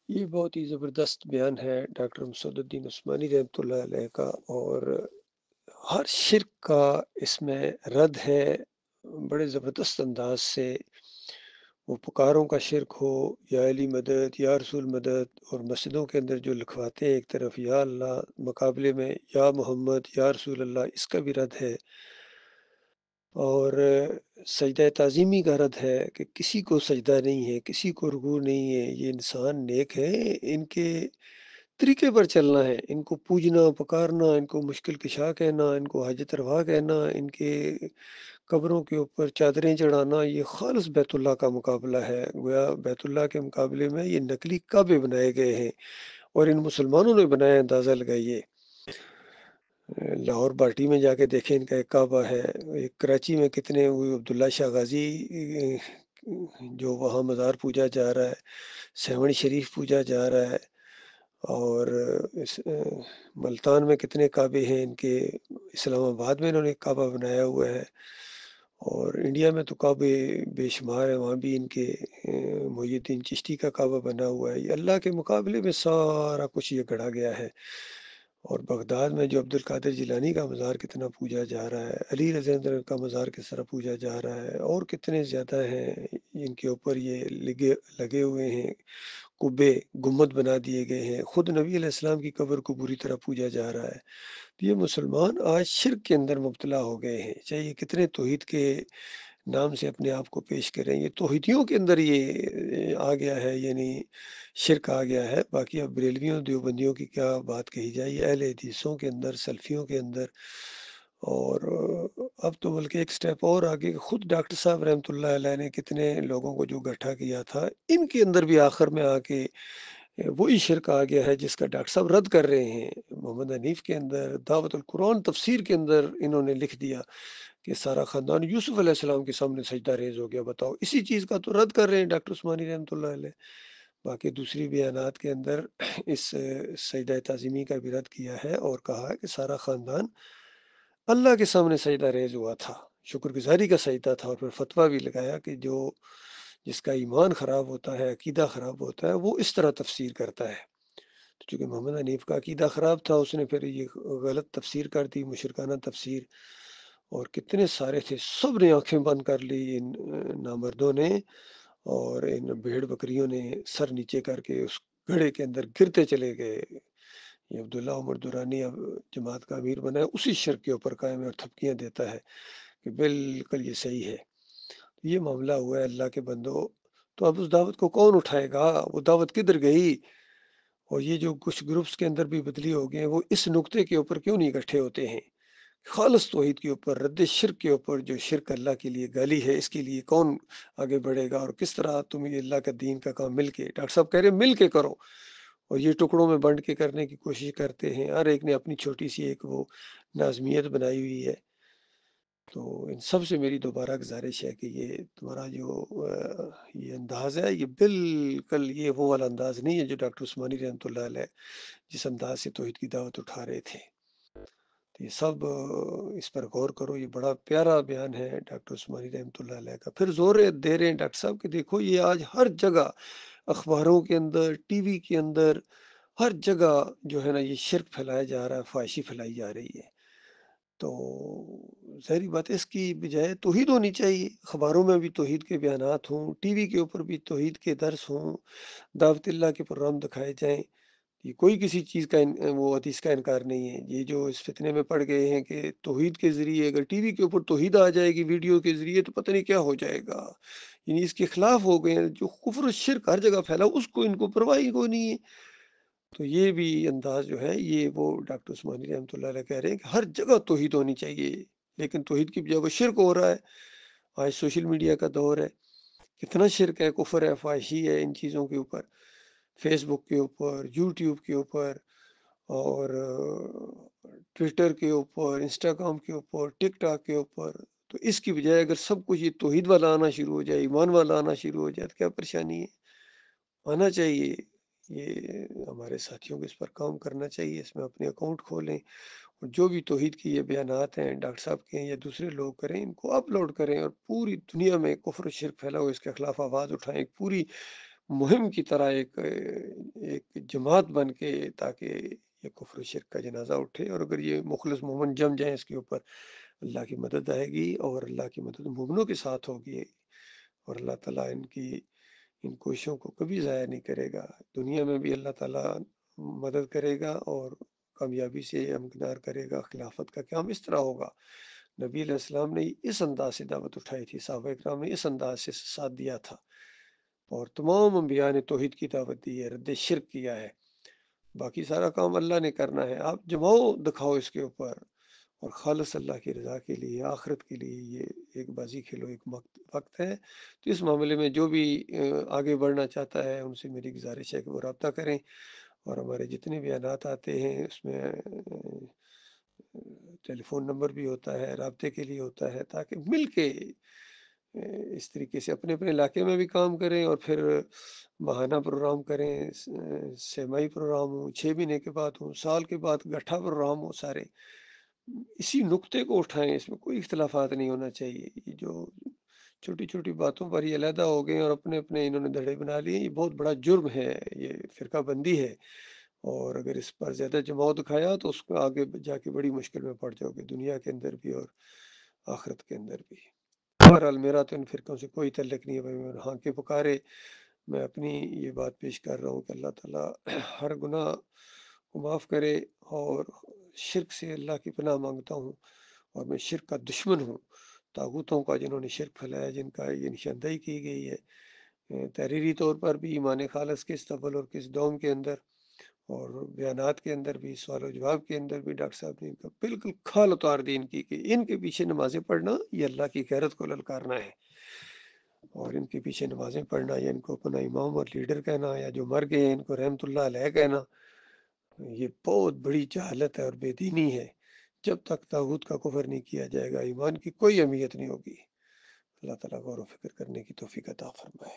یہ بہت ہی زبردست بیان ہے ڈاکٹر مسعود الدین عثمانی رحمۃ اللہ علیہ کا، اور ہر شرک کا اس میں رد ہے بڑے زبردست انداز سے۔ وہ پکاروں کا شرک ہو، یا علی مدد، یا رسول مدد، اور مسجدوں کے اندر جو لکھواتے ہیں ایک طرف یا اللہ، مقابلے میں یا محمد یا رسول اللہ، اس کا بھی رد ہے۔ اور سجدہ تعظیمی کا رد ہے کہ کسی کو سجدہ نہیں ہے، کسی کو رکوع نہیں ہے، یہ انسان نیک ہے، ان کے طریقے پر چلنا ہے، ان کو پوجنا پکارنا، ان کو مشکل کشا کہنا، ان کو حاجت روا کہنا، ان کے قبروں کے اوپر چادریں چڑھانا، یہ خالص بیت اللہ کا مقابلہ ہے۔ گویا بیت اللہ کے مقابلے میں یہ نقلی کعبے بنائے گئے ہیں، اور ان مسلمانوں نے بنایا، اندازہ لگائیے۔ لاہور باٹی میں جا کے دیکھیں، ان کا ایک کعبہ ہے۔ ایک کراچی میں کتنے، وہ عبداللہ شاہ غازی جو وہاں مزار پوجا جا رہا ہے، سیون شریف پوجا جا رہا ہے، اور اس ملتان میں کتنے کعبے ہیں ان کے، اسلام آباد میں انہوں نے ایک کعبہ بنایا ہوا ہے، اور انڈیا میں تو کعبے بے شمار ہیں، وہاں بھی ان کے محی الدین چشتی کا کعبہ بنا ہوا ہے۔ یہ اللہ کے مقابلے میں سارا کچھ یہ گڑھا گیا ہے۔ اور بغداد میں جو عبد القادر جیلانی کا مزار کتنا پوجا جا رہا ہے، علی رضی اللہ عنہ کا مزار کس طرح پوجا جا رہا ہے، اور کتنے زیادہ ہیں ان کے اوپر یہ لگے ہوئے ہیں، قبے گنبد بنا دیے گئے ہیں، خود نبی علیہ السلام کی قبر کو بری طرح پوجا جا رہا ہے۔ تو یہ مسلمان آج شرک کے اندر مبتلا ہو گئے ہیں، چاہے یہ کتنے توحید کے نام سے اپنے آپ کو پیش کریں، یہ توحیدیوں کے اندر یہ آ گیا ہے، یعنی شرک آ گیا ہے۔ باقی اب بریلویوں دیوبندیوں کی کیا بات کہی جائے، یہ اہل حدیثوں کے اندر، سلفیوں کے اندر، اور اب تو بلکہ ایک سٹیپ اور آگے، خود ڈاکٹر صاحب رحمۃ اللہ علیہ نے کتنے لوگوں کو جو گٹھا کیا تھا، ان کے اندر بھی آخر میں آ کے وہی شرک آ گیا ہے جس کا ڈاکٹر صاحب رد کر رہے ہیں۔ محمد حنیف کے اندر دعوت القرآن تفسیر کے اندر انہوں نے لکھ دیا کہ سارا خاندان یوسف علیہ السلام کے سامنے سجدہ ریز ہو گیا۔ بتاؤ، اسی چیز کا تو رد کر رہے ہیں ڈاکٹر عثمانی رحمۃ اللہ علیہ۔ باقی دوسری بیانات کے اندر اس سجدہ تعظیمی کا بھی رد کیا ہے، اور کہا کہ سارا خاندان اللہ کے سامنے سجدہ ریز ہوا تھا، شکر گزاری کا سجدہ تھا، اور پھر فتویٰ بھی لگایا کہ جس کا ایمان خراب ہوتا ہے، عقیدہ خراب ہوتا ہے، وہ اس طرح تفسیر کرتا ہے۔ تو چونکہ محمد حنیف کا عقیدہ خراب تھا، اس نے پھر یہ غلط تفسیر کر دی، مشرکانہ تفسیر، اور کتنے سارے تھے، سب نے آنکھیں بند کر لی ان نامردوں نے، اور ان بھیڑ بکریوں نے سر نیچے کر کے اس گھڑے کے اندر گرتے چلے گئے۔ یہ عبداللہ عمر دورانی اب جماعت کا امیر بنا ہے، اسی شرک کے اوپر قائم ہے، اور تھپکیاں دیتا ہے کہ بالکل یہ صحیح ہے۔ یہ معاملہ ہوا ہے اللہ کے بندو۔ تو اب اس دعوت کو کون اٹھائے گا؟ وہ دعوت کدھر گئی؟ اور یہ جو کچھ گروپس کے اندر بھی بدلی ہو گئے ہیں، وہ اس نقطے کے اوپر کیوں نہیں اکٹھے ہوتے ہیں؟ خالص توحید کے اوپر، رد شرک کے اوپر، جو شرک اللہ کے لیے گالی ہے، اس کے لیے کون آگے بڑھے گا؟ اور کس طرح تم یہ اللہ کا دین کا کام مل کے، ڈاکٹر صاحب کہہ رہے ہیں مل کے کرو، اور یہ ٹکڑوں میں بنٹ کے کرنے کی کوشش کرتے ہیں، ہر ایک نے اپنی چھوٹی سی ایک وہ نازمیت بنائی ہوئی ہے۔ تو ان سب سے میری دوبارہ گزارش ہے کہ یہ تمہارا جو یہ انداز ہے، یہ بالکل یہ وہ والا انداز نہیں ہے جو ڈاکٹر عثمانی رحمۃ اللہ علیہ جس انداز سے توحید کی دعوت اٹھا رہے تھے۔ تو یہ سب اس پر غور کرو، یہ بڑا پیارا بیان ہے ڈاکٹر عثمانی رحمۃ اللہ علیہ کا۔ پھر زور دے رہے ہیں ڈاکٹر صاحب کہ دیکھو یہ آج ہر جگہ، اخباروں کے اندر، ٹی وی کے اندر، ہر جگہ جو ہے نا یہ شرک پھیلایا جا رہا ہے، فحاشی پھیلائی جا رہی ہے۔ تو ظاہری بات ہے اس کی بجائے توحید ہونی چاہیے، اخباروں میں بھی توحید کے بیانات ہوں، ٹی وی کے اوپر بھی توحید کے درس ہوں، دعوت اللہ کے پروگرام دکھائے جائیں۔ یہ کوئی کسی چیز کا وہ حدیث کا انکار نہیں ہے۔ یہ جو اس فتنے میں پڑ گئے ہیں کہ توحید کے ذریعے اگر ٹی وی کے اوپر توحید آ جائے گی ویڈیو کے ذریعے، تو پتہ نہیں کیا ہو جائے گا، یعنی اس کے خلاف ہو گئے ہیں۔ جو کفر و شرک ہر جگہ پھیلا اس کو ان کو پرواہ ہی کوئی نہیں ہے۔ تو یہ بھی انداز جو ہے، یہ وہ ڈاکٹر عثمانی رحمۃ اللہ علیہ کہہ رہے ہیں کہ ہر جگہ توحید ہونی چاہیے، لیکن توحید کی بجائے وہ شرک ہو رہا ہے۔ آج سوشل میڈیا کا دور ہے، کتنا شرک ہے، کفر ہے، فحاشی ہے ان چیزوں کے اوپر، فیس بک کے اوپر، یوٹیوب کے اوپر، اور ٹویٹر کے اوپر، انسٹاگرام کے اوپر، ٹک ٹاک کے اوپر۔ تو اس کی بجائے اگر سب کچھ یہ توحید والا آنا شروع ہو جائے، ایمان والا آنا شروع ہو جائے، تو کیا پریشانی ہے؟ آنا چاہیے۔ یہ ہمارے ساتھیوں کو اس پر کام کرنا چاہیے، اس میں اپنے اکاؤنٹ کھولیں، اور جو بھی توحید کی یہ بیانات ہیں ڈاکٹر صاحب کے ہیں یا دوسرے لوگ کریں، ان کو اپلوڈ کریں، اور پوری دنیا میں کفر و شرک پھیلا ہو اس کے خلاف آواز اٹھائیں، پوری مہم کی طرح ایک جماعت بن کے، تاکہ یہ کفر و شرک کا جنازہ اٹھے، اور اگر یہ مخلص مومن جم جائیں اس کے اوپر، اللہ کی مدد آئے گی، اور اللہ کی مدد مومنوں کے ساتھ ہوگی، اور اللہ تعالیٰ ان کوششوں کو کبھی ضائع نہیں کرے گا۔ دنیا میں بھی اللہ تعالیٰ مدد کرے گا اور کامیابی سے امکنار کرے گا۔ خلافت کا قیام اس طرح ہوگا۔ نبی علیہ السلام نے اس انداز سے دعوت اٹھائی تھی، صحابہ اکرام نے اس انداز سے ساتھ دیا تھا، اور تمام انبیاء نے توحید کی دعوت دی ہے، رد شرک کیا ہے۔ باقی سارا کام اللہ نے کرنا ہے، آپ جماؤ دکھاؤ اس کے اوپر، اور خالص اللہ کی رضا کے لیے، آخرت کے لیے یہ ایک بازی کھیلو، ایک وقت ہے۔ تو اس معاملے میں جو بھی آگے بڑھنا چاہتا ہے، ان سے میری گزارش ہے کہ وہ رابطہ کریں، اور ہمارے جتنے بیانات آتے ہیں اس میں ٹیلی فون نمبر بھی ہوتا ہے، رابطے کے لیے ہوتا ہے، تاکہ مل کے اس طریقے سے اپنے اپنے علاقے میں بھی کام کریں، اور پھر ماہانہ پروگرام کریں، سیمائی پروگرام ہوں، 6 مہینے کے بعد ہوں، سال کے بعد گٹھا پروگرام ہو، سارے اسی نقطے کو اٹھائیں، اس میں کوئی اختلافات نہیں ہونا چاہیے۔ یہ جو چھوٹی چھوٹی باتوں پر یہ علیحدہ ہو گئے اور اپنے اپنے انہوں نے دھڑے بنا لیے، یہ بہت بڑا جرم ہے، یہ فرقہ بندی ہے، اور اگر اس پر زیادہ جماؤ دکھایا تو اس کو آگے جا کے بڑی مشکل میں پڑ جاؤ گے، دنیا کے اندر بھی اور آخرت کے اندر بھی۔ بہرحال میرا تو ان فرقوں سے کوئی تعلق نہیں ہے بھائی، میں ہاں کے پکارے میں اپنی یہ بات پیش کر رہا ہوں کہ اللہ تعالیٰ ہر گناہ کو معاف کرے، اور شرک سے اللہ کی پناہ مانگتا ہوں، اور میں شرک کا دشمن ہوں۔ طاغوتوں کا جنہوں نے شرک پھیلایا، جن کا یہ نشاندہی کی گئی ہے تحریری طور پر بھی، ایمان خالص کے استقبال اور کس دوم کے اندر، اور بیانات کے اندر بھی، سوال و جواب کے اندر بھی، ڈاکٹر صاحب نے ان کا بالکل کھال اتار دی ان کی، کہ ان کے پیچھے نمازیں پڑھنا یہ اللہ کی غیرت کو للکارنا ہے، اور ان کے پیچھے نمازیں پڑھنا یا ان کو اپنا امام اور لیڈر کہنا، یا جو مر گئے ان کو رحمت اللہ علیہ کہنا، یہ بہت بڑی جہالت ہے اور بے دینی ہے۔ جب تک طاغوت کا کفر نہیں کیا جائے گا، ایمان کی کوئی اہمیت نہیں ہوگی۔ اللہ تعالیٰ غور و فکر کرنے کی توفیق عطا فرمائے۔